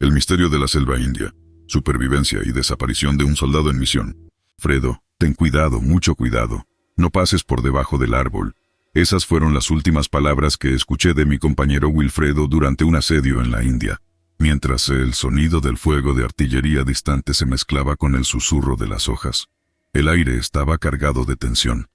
El misterio de la selva india. Supervivencia y desaparición de un soldado en misión. Fredo, ten cuidado, mucho cuidado. No pases por debajo del árbol. Esas fueron las últimas palabras que escuché de mi compañero Wilfredo durante un asedio en la India, mientras el sonido del fuego de artillería distante se mezclaba con el susurro de las hojas. El aire estaba cargado de tensión,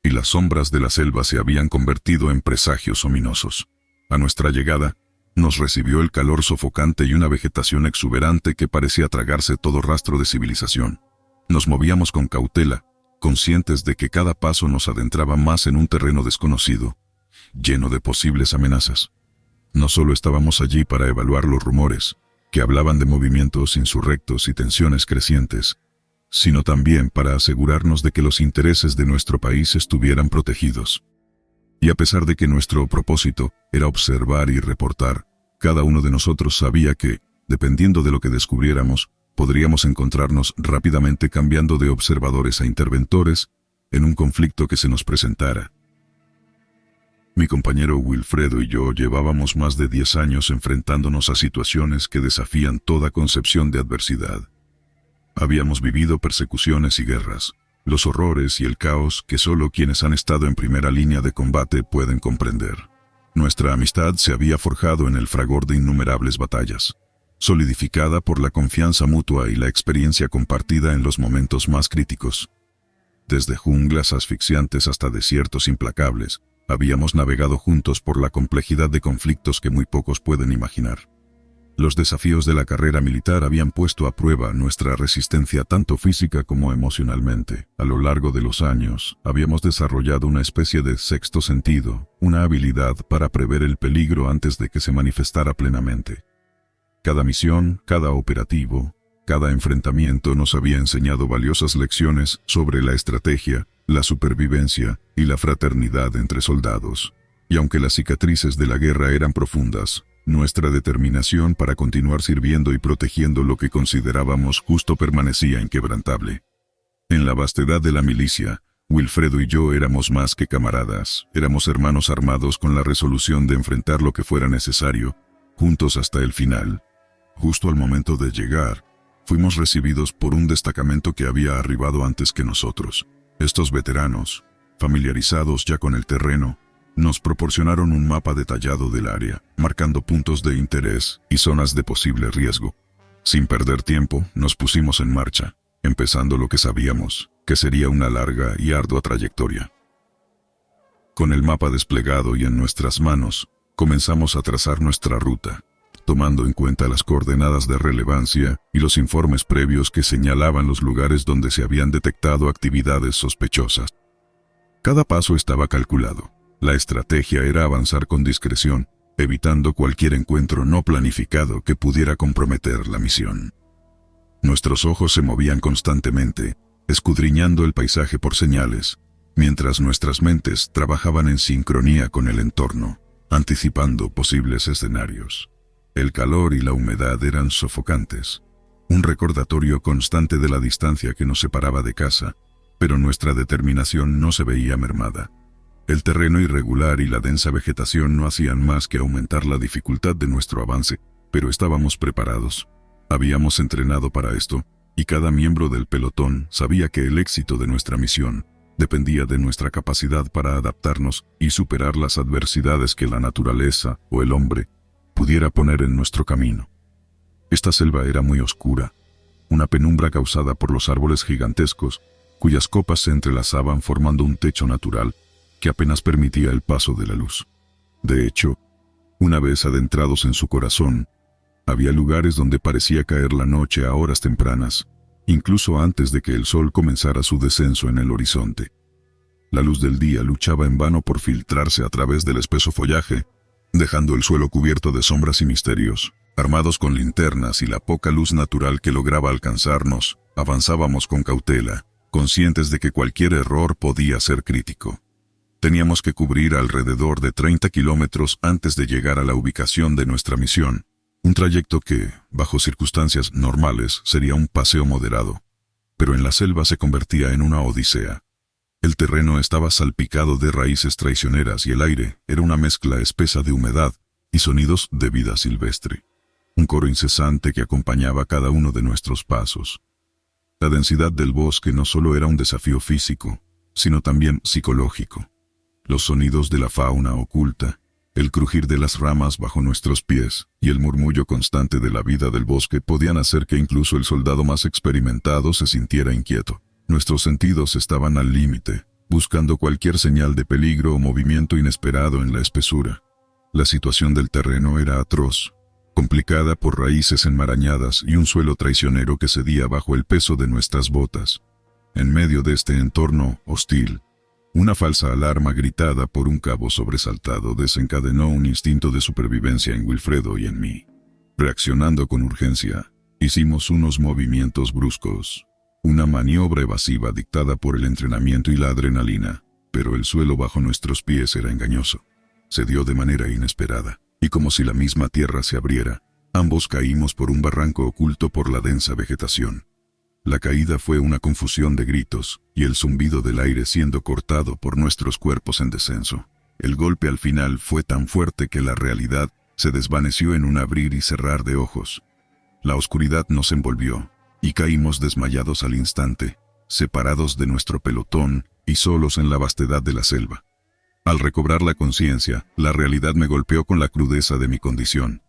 y las sombras de la selva se habían convertido en presagios ominosos. A nuestra llegada, nos recibió el calor sofocante y una vegetación exuberante que parecía tragarse todo rastro de civilización. Nos movíamos con cautela, conscientes de que cada paso nos adentraba más en un terreno desconocido, lleno de posibles amenazas. No solo estábamos allí para evaluar los rumores, que hablaban de movimientos insurrectos y tensiones crecientes, sino también para asegurarnos de que los intereses de nuestro país estuvieran protegidos. Y a pesar de que nuestro propósito era observar y reportar, cada uno de nosotros sabía que, dependiendo de lo que descubriéramos, podríamos encontrarnos rápidamente cambiando de observadores a interventores en un conflicto que se nos presentara. Mi compañero Wilfredo y yo llevábamos más de 10 años enfrentándonos a situaciones que desafían toda concepción de adversidad. Habíamos vivido persecuciones y guerras, los horrores y el caos que solo quienes han estado en primera línea de combate pueden comprender. Nuestra amistad se había forjado en el fragor de innumerables batallas, solidificada por la confianza mutua y la experiencia compartida en los momentos más críticos. Desde junglas asfixiantes hasta desiertos implacables, habíamos navegado juntos por la complejidad de conflictos que muy pocos pueden imaginar. Los desafíos de la carrera militar habían puesto a prueba nuestra resistencia tanto física como emocionalmente. A lo largo de los años, habíamos desarrollado una especie de sexto sentido, una habilidad para prever el peligro antes de que se manifestara plenamente. Cada misión, cada operativo, cada enfrentamiento nos había enseñado valiosas lecciones sobre la estrategia, la supervivencia y la fraternidad entre soldados. Y aunque las cicatrices de la guerra eran profundas, nuestra determinación para continuar sirviendo y protegiendo lo que considerábamos justo permanecía inquebrantable. En la vastedad de la milicia, Wilfredo y yo éramos más que camaradas, éramos hermanos armados con la resolución de enfrentar lo que fuera necesario, juntos hasta el final. Justo al momento de llegar, fuimos recibidos por un destacamento que había arribado antes que nosotros. Estos veteranos, familiarizados ya con el terreno, nos proporcionaron un mapa detallado del área, marcando puntos de interés y zonas de posible riesgo. Sin perder tiempo, nos pusimos en marcha, empezando lo que sabíamos, que sería una larga y ardua trayectoria. Con el mapa desplegado y en nuestras manos, comenzamos a trazar nuestra ruta, tomando en cuenta las coordenadas de relevancia y los informes previos que señalaban los lugares donde se habían detectado actividades sospechosas. Cada paso estaba calculado. La estrategia era avanzar con discreción, evitando cualquier encuentro no planificado que pudiera comprometer la misión. Nuestros ojos se movían constantemente, escudriñando el paisaje por señales, mientras nuestras mentes trabajaban en sincronía con el entorno, anticipando posibles escenarios. El calor y la humedad eran sofocantes, un recordatorio constante de la distancia que nos separaba de casa, pero nuestra determinación no se veía mermada. El terreno irregular y la densa vegetación no hacían más que aumentar la dificultad de nuestro avance, pero estábamos preparados. Habíamos entrenado para esto, y cada miembro del pelotón sabía que el éxito de nuestra misión dependía de nuestra capacidad para adaptarnos y superar las adversidades que la naturaleza o el hombre pudiera poner en nuestro camino. Esta selva era muy oscura, una penumbra causada por los árboles gigantescos, cuyas copas se entrelazaban formando un techo natural que apenas permitía el paso de la luz. De hecho, una vez adentrados en su corazón, había lugares donde parecía caer la noche a horas tempranas, incluso antes de que el sol comenzara su descenso en el horizonte. La luz del día luchaba en vano por filtrarse a través del espeso follaje, dejando el suelo cubierto de sombras y misterios. Armados con linternas y la poca luz natural que lograba alcanzarnos, avanzábamos con cautela, conscientes de que cualquier error podía ser crítico. Teníamos que cubrir alrededor de 30 kilómetros antes de llegar a la ubicación de nuestra misión, un trayecto que, bajo circunstancias normales, sería un paseo moderado, pero en la selva se convertía en una odisea. El terreno estaba salpicado de raíces traicioneras y el aire era una mezcla espesa de humedad y sonidos de vida silvestre. un coro incesante que acompañaba cada uno de nuestros pasos. La densidad del bosque no solo era un desafío físico, sino también psicológico. Los sonidos de la fauna oculta, el crujir de las ramas bajo nuestros pies y el murmullo constante de la vida del bosque podían hacer que incluso el soldado más experimentado se sintiera inquieto. Nuestros sentidos estaban al límite, buscando cualquier señal de peligro o movimiento inesperado en la espesura. La situación del terreno era atroz, complicada por raíces enmarañadas y un suelo traicionero que cedía bajo el peso de nuestras botas. En medio de este entorno hostil, una falsa alarma gritada por un cabo sobresaltado desencadenó un instinto de supervivencia en Wilfredo y en mí. Reaccionando con urgencia, hicimos unos movimientos bruscos, una maniobra evasiva dictada por el entrenamiento y la adrenalina, pero el suelo bajo nuestros pies era engañoso. Se dio de manera inesperada, y como si la misma tierra se abriera, ambos caímos por un barranco oculto por la densa vegetación. La caída fue una confusión de gritos y el zumbido del aire siendo cortado por nuestros cuerpos en descenso. El golpe al final fue tan fuerte que la realidad se desvaneció en un abrir y cerrar de ojos. La oscuridad nos envolvió y caímos desmayados al instante, separados de nuestro pelotón y solos en la vastedad de la selva. Al recobrar la conciencia, la realidad me golpeó con la crudeza de mi condición.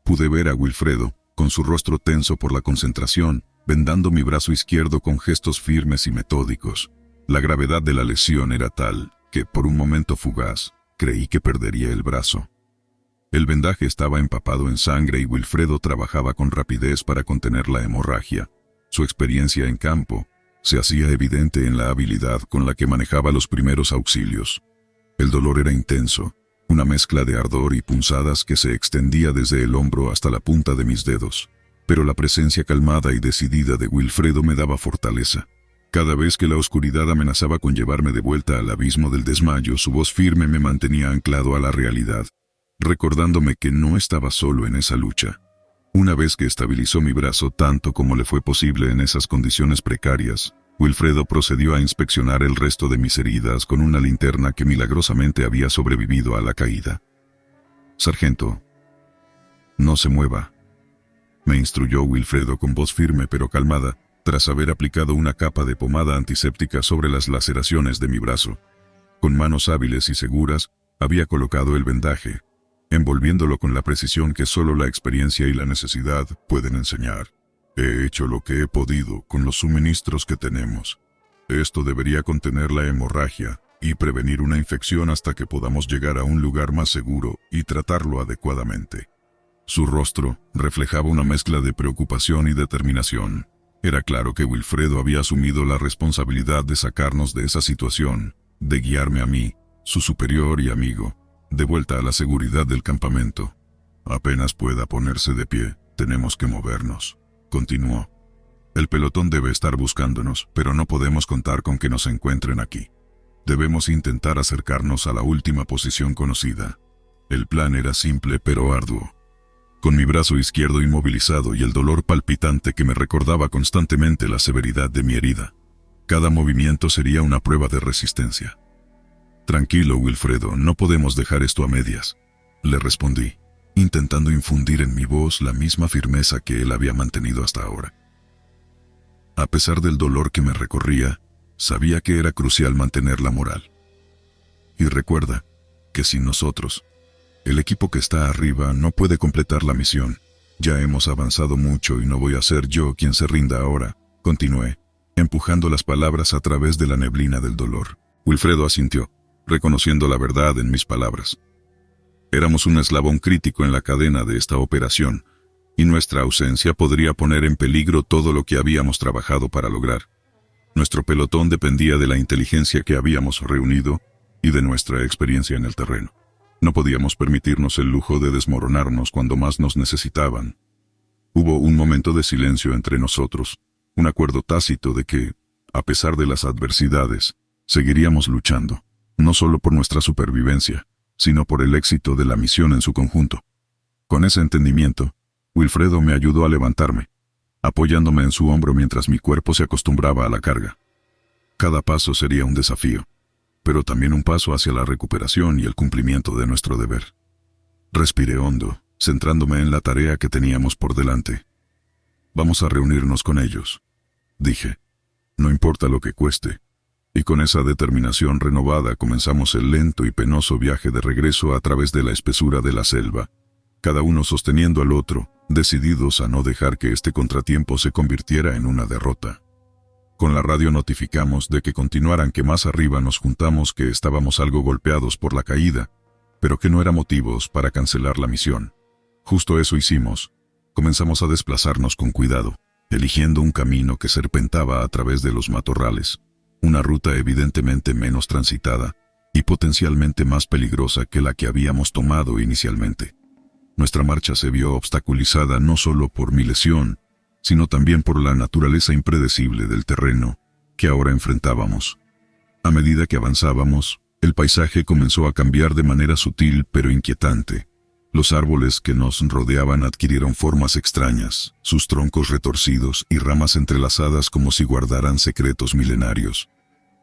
Pude ver a Wilfredo, con su rostro tenso por la concentración, vendando mi brazo izquierdo con gestos firmes y metódicos. La gravedad de la lesión era tal que, por un momento fugaz, creí que perdería el brazo. El vendaje estaba empapado en sangre y Wilfredo trabajaba con rapidez para contener la hemorragia. Su experiencia en campo se hacía evidente en la habilidad con la que manejaba los primeros auxilios. El dolor era intenso, una mezcla de ardor y punzadas que se extendía desde el hombro hasta la punta de mis dedos. Pero la presencia calmada y decidida de Wilfredo me daba fortaleza. Cada vez que la oscuridad amenazaba con llevarme de vuelta al abismo del desmayo, su voz firme me mantenía anclado a la realidad, recordándome que no estaba solo en esa lucha. Una vez que estabilizó mi brazo tanto como le fue posible en esas condiciones precarias, Wilfredo procedió a inspeccionar el resto de mis heridas con una linterna que milagrosamente había sobrevivido a la caída. «Sargento, no se mueva», me instruyó Wilfredo con voz firme pero calmada, tras haber aplicado una capa de pomada antiséptica sobre las laceraciones de mi brazo. Con manos hábiles y seguras, había colocado el vendaje, envolviéndolo con la precisión que solo la experiencia y la necesidad pueden enseñar. «He hecho lo que he podido con los suministros que tenemos. Esto debería contener la hemorragia y prevenir una infección hasta que podamos llegar a un lugar más seguro y tratarlo adecuadamente». Su rostro reflejaba una mezcla de preocupación y determinación. Era claro que Wilfredo había asumido la responsabilidad de sacarnos de esa situación, de guiarme a mí, su superior y amigo, de vuelta a la seguridad del campamento. «Apenas pueda ponerse de pie, tenemos que movernos», continuó. «El pelotón debe estar buscándonos, pero no podemos contar con que nos encuentren aquí. Debemos intentar acercarnos a la última posición conocida». El plan era simple pero arduo. Con mi brazo izquierdo inmovilizado y el dolor palpitante que me recordaba constantemente la severidad de mi herida, cada movimiento sería una prueba de resistencia. «Tranquilo, Wilfredo, no podemos dejar esto a medias», le respondí, intentando infundir en mi voz la misma firmeza que él había mantenido hasta ahora. A pesar del dolor que me recorría, sabía que era crucial mantener la moral. «Y recuerda que sin nosotros, el equipo que está arriba no puede completar la misión. Ya hemos avanzado mucho y no voy a ser yo quien se rinda ahora», continué, empujando las palabras a través de la neblina del dolor. Wilfredo asintió, reconociendo la verdad en mis palabras. Éramos un eslabón crítico en la cadena de esta operación, y nuestra ausencia podría poner en peligro todo lo que habíamos trabajado para lograr. Nuestro pelotón dependía de la inteligencia que habíamos reunido y de nuestra experiencia en el terreno. No podíamos permitirnos el lujo de desmoronarnos cuando más nos necesitaban. Hubo un momento de silencio entre nosotros, un acuerdo tácito de que, a pesar de las adversidades, seguiríamos luchando, no solo por nuestra supervivencia, sino por el éxito de la misión en su conjunto. Con ese entendimiento, Wilfredo me ayudó a levantarme, apoyándome en su hombro mientras mi cuerpo se acostumbraba a la carga. Cada paso sería un desafío, pero también un paso hacia la recuperación y el cumplimiento de nuestro deber. Respiré hondo centrándome en la tarea que teníamos por delante. Vamos a reunirnos con ellos, dije. No importa lo que cueste. Y con esa determinación renovada comenzamos el lento y penoso viaje de regreso a través de la espesura de la selva, cada uno sosteniendo al otro, decididos a no dejar que este contratiempo se convirtiera en una derrota. Con la radio notificamos de que continuaran, que más arriba nos juntamos, que estábamos algo golpeados por la caída, pero que no era motivos para cancelar la misión. Justo eso hicimos. Comenzamos a desplazarnos con cuidado, eligiendo un camino que serpentaba a través de los matorrales, una ruta evidentemente menos transitada y potencialmente más peligrosa que la que habíamos tomado inicialmente. Nuestra marcha se vio obstaculizada no solo por mi lesión, sino también por la naturaleza impredecible del terreno que ahora enfrentábamos. A medida que avanzábamos, el paisaje comenzó a cambiar de manera sutil pero inquietante. Los árboles que nos rodeaban adquirieron formas extrañas, sus troncos retorcidos y ramas entrelazadas como si guardaran secretos milenarios.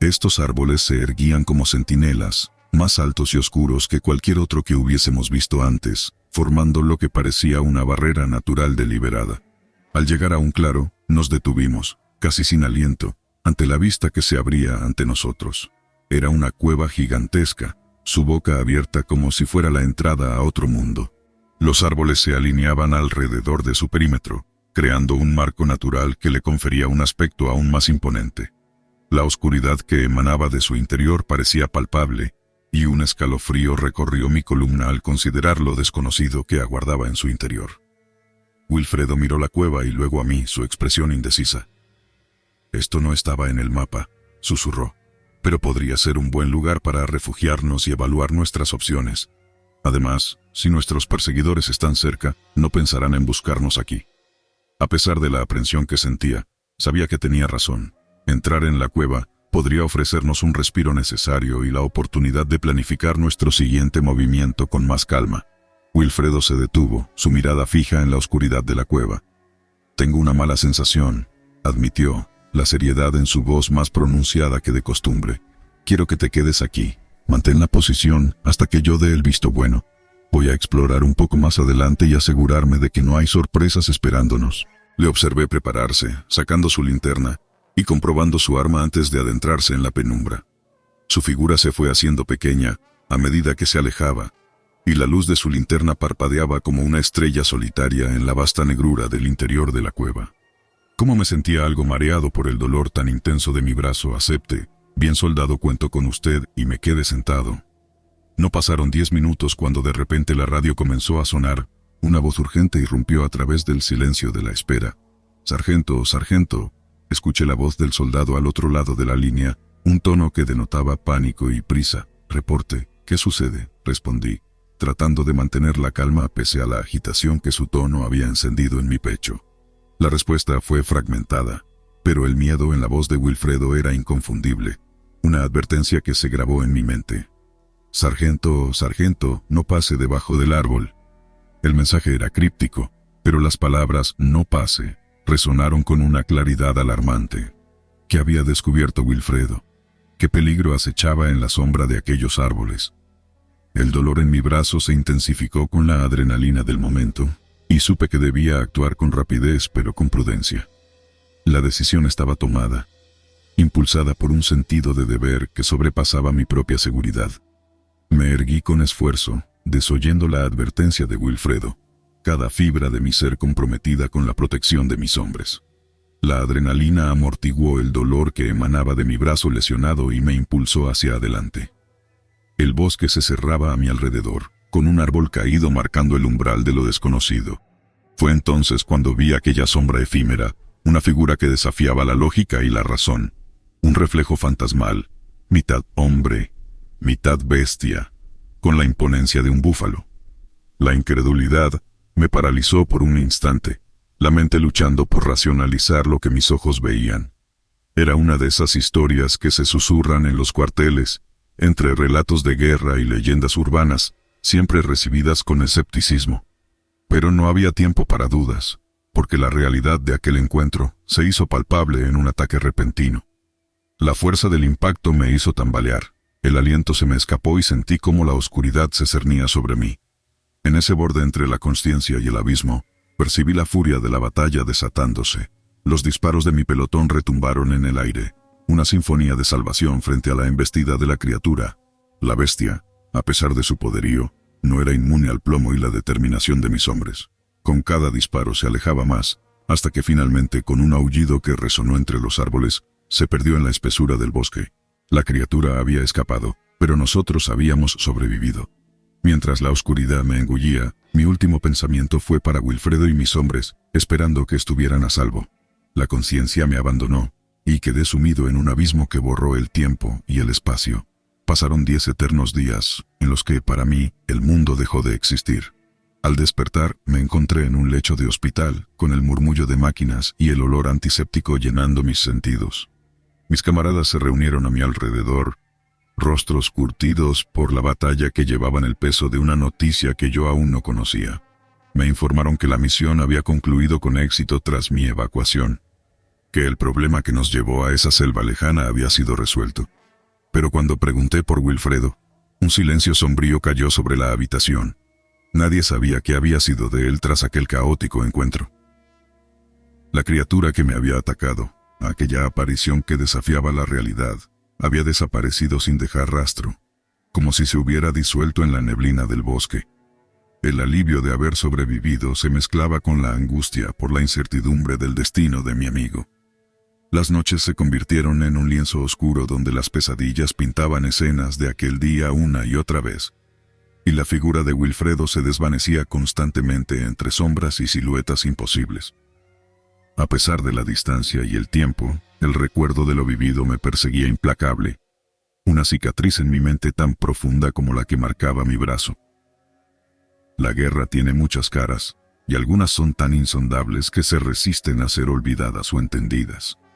Estos árboles se erguían como centinelas, más altos y oscuros que cualquier otro que hubiésemos visto antes, formando lo que parecía una barrera natural deliberada. Al llegar a un claro, nos detuvimos, casi sin aliento, ante la vista que se abría ante nosotros. Era una cueva gigantesca, su boca abierta como si fuera la entrada a otro mundo. Los árboles se alineaban alrededor de su perímetro, creando un marco natural que le confería un aspecto aún más imponente. La oscuridad que emanaba de su interior parecía palpable, y un escalofrío recorrió mi columna al considerar lo desconocido que aguardaba en su interior. Wilfredo miró la cueva y luego a mí, su expresión indecisa. «Esto no estaba en el mapa», susurró, «pero podría ser un buen lugar para refugiarnos y evaluar nuestras opciones. Además, si nuestros perseguidores están cerca, no pensarán en buscarnos aquí». A pesar de la aprensión que sentía, sabía que tenía razón. Entrar en la cueva podría ofrecernos un respiro necesario y la oportunidad de planificar nuestro siguiente movimiento con más calma. Wilfredo se detuvo, su mirada fija en la oscuridad de la cueva. «Tengo una mala sensación», admitió, la seriedad en su voz más pronunciada que de costumbre. «Quiero que te quedes aquí. Mantén la posición hasta que yo dé el visto bueno. Voy a explorar un poco más adelante y asegurarme de que no hay sorpresas esperándonos». Le observé prepararse, sacando su linterna y comprobando su arma antes de adentrarse en la penumbra. Su figura se fue haciendo pequeña a medida que se alejaba, y la luz de su linterna parpadeaba como una estrella solitaria en la vasta negrura del interior de la cueva. Como me sentía algo mareado por el dolor tan intenso de mi brazo, acepté. «Bien, soldado, cuento con usted», y me quedé sentado. No pasaron 10 minutos cuando de repente la radio comenzó a sonar. Una voz urgente irrumpió a través del silencio de la espera. «Sargento, sargento», escuché la voz del soldado al otro lado de la línea, un tono que denotaba pánico y prisa. «Reporte, ¿qué sucede?», respondí, tratando de mantener la calma pese a la agitación que su tono había encendido en mi pecho. La respuesta fue fragmentada, pero el miedo en la voz de Wilfredo era inconfundible, una advertencia que se grabó en mi mente. «Sargento, sargento, no pase debajo del árbol». El mensaje era críptico, pero las palabras «no pase» resonaron con una claridad alarmante. ¿Qué había descubierto Wilfredo? ¿Qué peligro acechaba en la sombra de aquellos árboles? El dolor en mi brazo se intensificó con la adrenalina del momento, y supe que debía actuar con rapidez pero con prudencia. La decisión estaba tomada, impulsada por un sentido de deber que sobrepasaba mi propia seguridad. Me erguí con esfuerzo, desoyendo la advertencia de Wilfredo, cada fibra de mi ser comprometida con la protección de mis hombres. La adrenalina amortiguó el dolor que emanaba de mi brazo lesionado y me impulsó hacia adelante. El bosque se cerraba a mi alrededor, con un árbol caído marcando el umbral de lo desconocido. Fue entonces cuando vi aquella sombra efímera, una figura que desafiaba la lógica y la razón, un reflejo fantasmal, mitad hombre, mitad bestia, con la imponencia de un búfalo. La incredulidad me paralizó por un instante, la mente luchando por racionalizar lo que mis ojos veían. Era una de esas historias que se susurran en los cuarteles, entre relatos de guerra y leyendas urbanas, siempre recibidas con escepticismo. Pero no había tiempo para dudas, porque la realidad de aquel encuentro se hizo palpable en un ataque repentino. La fuerza del impacto me hizo tambalear, el aliento se me escapó y sentí cómo la oscuridad se cernía sobre mí. En ese borde entre la consciencia y el abismo, percibí la furia de la batalla desatándose. Los disparos de mi pelotón retumbaron en el aire, una sinfonía de salvación frente a la embestida de la criatura. La bestia, a pesar de su poderío, no era inmune al plomo y la determinación de mis hombres. Con cada disparo se alejaba más, hasta que finalmente, con un aullido que resonó entre los árboles, se perdió en la espesura del bosque. La criatura había escapado, pero nosotros habíamos sobrevivido. Mientras la oscuridad me engullía, mi último pensamiento fue para Wilfredo y mis hombres, esperando que estuvieran a salvo. La conciencia me abandonó, y quedé sumido en un abismo que borró el tiempo y el espacio. Pasaron 10 eternos días, en los que, para mí, el mundo dejó de existir. Al despertar, me encontré en un lecho de hospital, con el murmullo de máquinas y el olor antiséptico llenando mis sentidos. Mis camaradas se reunieron a mi alrededor, rostros curtidos por la batalla que llevaban el peso de una noticia que yo aún no conocía. Me informaron que la misión había concluido con éxito tras mi evacuación, que el problema que nos llevó a esa selva lejana había sido resuelto. Pero cuando pregunté por Wilfredo, un silencio sombrío cayó sobre la habitación. Nadie sabía qué había sido de él tras aquel caótico encuentro. La criatura que me había atacado, aquella aparición que desafiaba la realidad, había desaparecido sin dejar rastro, como si se hubiera disuelto en la neblina del bosque. El alivio de haber sobrevivido se mezclaba con la angustia por la incertidumbre del destino de mi amigo. Las noches se convirtieron en un lienzo oscuro donde las pesadillas pintaban escenas de aquel día una y otra vez, y la figura de Wilfredo se desvanecía constantemente entre sombras y siluetas imposibles. A pesar de la distancia y el tiempo, el recuerdo de lo vivido me perseguía implacable, una cicatriz en mi mente tan profunda como la que marcaba mi brazo. La guerra tiene muchas caras, y algunas son tan insondables que se resisten a ser olvidadas o entendidas.